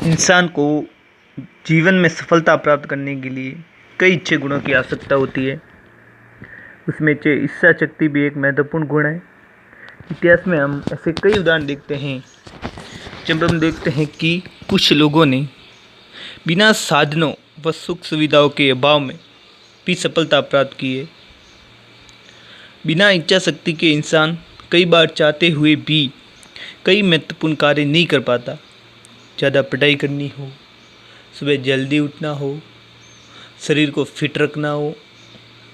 इंसान को जीवन में सफलता प्राप्त करने के लिए कई अच्छे गुणों की आवश्यकता होती है। उसमें से इच्छा शक्ति भी एक महत्वपूर्ण गुण है। इतिहास में हम ऐसे कई उदाहरण देखते हैं जब हम देखते हैं कि कुछ लोगों ने बिना साधनों व सुख सुविधाओं के अभाव में भी सफलता प्राप्त की है। बिना इच्छा शक्ति के इंसान कई बार चाहते हुए भी कई महत्वपूर्ण कार्य नहीं कर पाता। ज़्यादा पढ़ाई करनी हो, सुबह जल्दी उठना हो, शरीर को फिट रखना हो,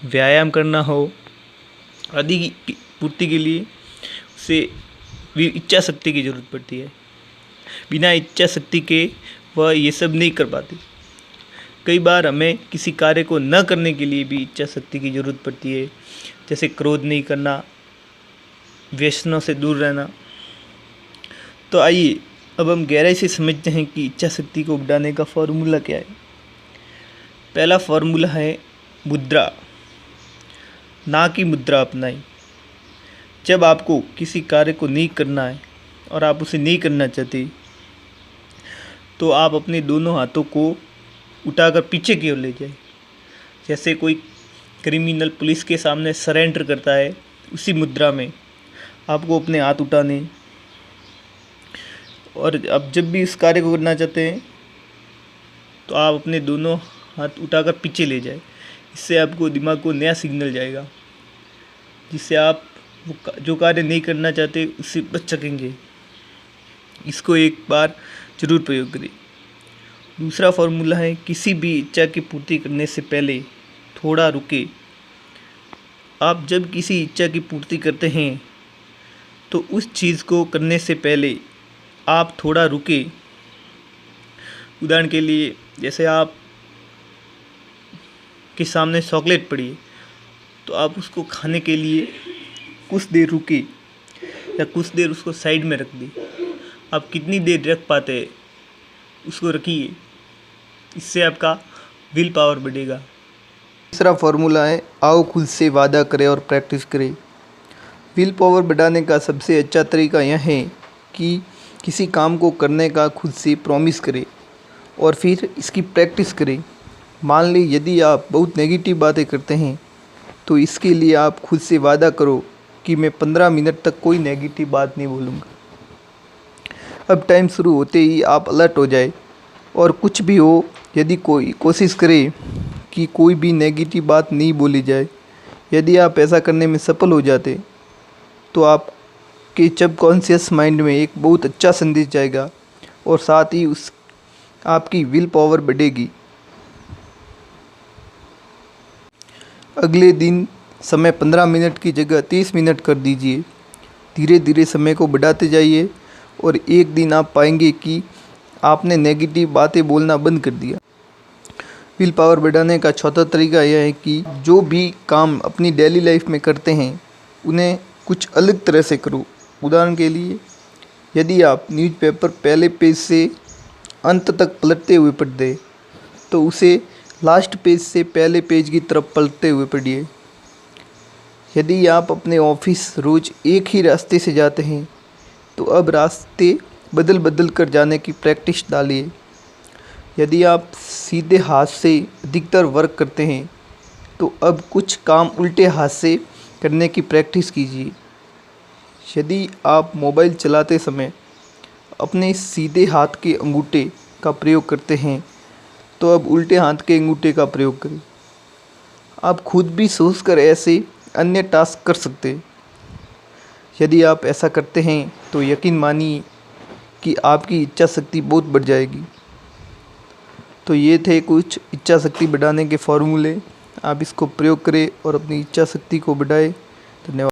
व्यायाम करना हो आदि की पूर्ति के लिए उसे भी इच्छा शक्ति की ज़रूरत पड़ती है। बिना इच्छा शक्ति के वह ये सब नहीं कर पाती। कई बार हमें किसी कार्य को न करने के लिए भी इच्छा शक्ति की ज़रूरत पड़ती है, जैसे क्रोध नहीं करना, व्यसनों से दूर रहना। तो आइए अब हम गहराई से समझते हैं कि इच्छा शक्ति को बढ़ाने का फॉर्मूला क्या है। पहला फॉर्मूला है मुद्रा, ना कि मुद्रा अपनाई। जब आपको किसी कार्य को नहीं करना है और आप उसे नहीं करना चाहते तो आप अपने दोनों हाथों को उठाकर पीछे की ओर ले जाए। जैसे कोई क्रिमिनल पुलिस के सामने सरेंडर करता है, उसी मुद्रा में आपको अपने हाथ उठाने और अब जब भी इस कार्य को करना चाहते हैं तो आप अपने दोनों हाथ उठाकर पीछे ले जाए। इससे आपको दिमाग को नया सिग्नल जाएगा जिससे आप जो कार्य नहीं करना चाहते उससे बच सकेंगे। इसको एक बार ज़रूर प्रयोग करें। दूसरा फॉर्मूला है किसी भी इच्छा की पूर्ति करने से पहले थोड़ा रुके। आप जब किसी इच्छा की पूर्ति करते हैं तो उस चीज़ को करने से पहले आप थोड़ा रुके। उदाहरण के लिए जैसे आप के सामने चॉकलेट पड़ी है तो आप उसको खाने के लिए कुछ देर रुके या कुछ देर उसको साइड में रख दी। आप कितनी देर रख पाते हैं उसको रखिए, इससे आपका विल पावर बढ़ेगा। तीसरा फॉर्मूला है आओ खुद से वादा करें और प्रैक्टिस करें। विल पावर बढ़ाने का सबसे अच्छा तरीका यह है कि किसी काम को करने का खुद से प्रॉमिस करें और फिर इसकी प्रैक्टिस करें। मान ली यदि आप बहुत नेगेटिव बातें करते हैं तो इसके लिए आप खुद से वादा करो कि मैं 15 मिनट तक कोई नेगेटिव बात नहीं बोलूँगा। अब टाइम शुरू होते ही आप अलर्ट हो जाए और कुछ भी हो, यदि कोई कोशिश करे कि कोई भी नेगेटिव बात नहीं बोली जाए। यदि आप ऐसा करने में सफल हो जाते तो आपके सबकॉन्शियस माइंड में एक बहुत अच्छा संदेश जाएगा और साथ ही उस आपकी विल पावर बढ़ेगी। अगले दिन समय 15 मिनट की जगह 30 मिनट कर दीजिए। धीरे धीरे समय को बढ़ाते जाइए और एक दिन आप पाएंगे कि आपने नेगेटिव बातें बोलना बंद कर दिया। विल पावर बढ़ाने का चौथा तरीका यह है कि जो भी काम अपनी डेली लाइफ में करते हैं उन्हें कुछ अलग तरह से करो। उदाहरण के लिए यदि आप न्यूज़पेपर पहले पेज से अंत तक पलटते हुए पढ़ते तो उसे लास्ट पेज से पहले पेज की तरफ पलटते हुए पढ़िए। यदि आप अपने ऑफिस रोज़ एक ही रास्ते से जाते हैं तो अब रास्ते बदल बदल कर जाने की प्रैक्टिस डालिए। यदि आप सीधे हाथ से अधिकतर वर्क करते हैं तो अब कुछ काम उल्टे हाथ से करने की प्रैक्टिस कीजिए। यदि आप मोबाइल चलाते समय अपने सीधे हाथ के अंगूठे का प्रयोग करते हैं तो अब उल्टे हाथ के अंगूठे का प्रयोग करें। आप खुद भी सोचकर ऐसे अन्य टास्क कर सकते हैं। यदि आप ऐसा करते हैं तो यकीन मानिए कि आपकी इच्छा शक्ति बहुत बढ़ जाएगी। तो ये थे कुछ इच्छा शक्ति बढ़ाने के फॉर्मूले। आप इसको प्रयोग करें और अपनी इच्छा शक्ति को बढ़ाएं। धन्यवाद।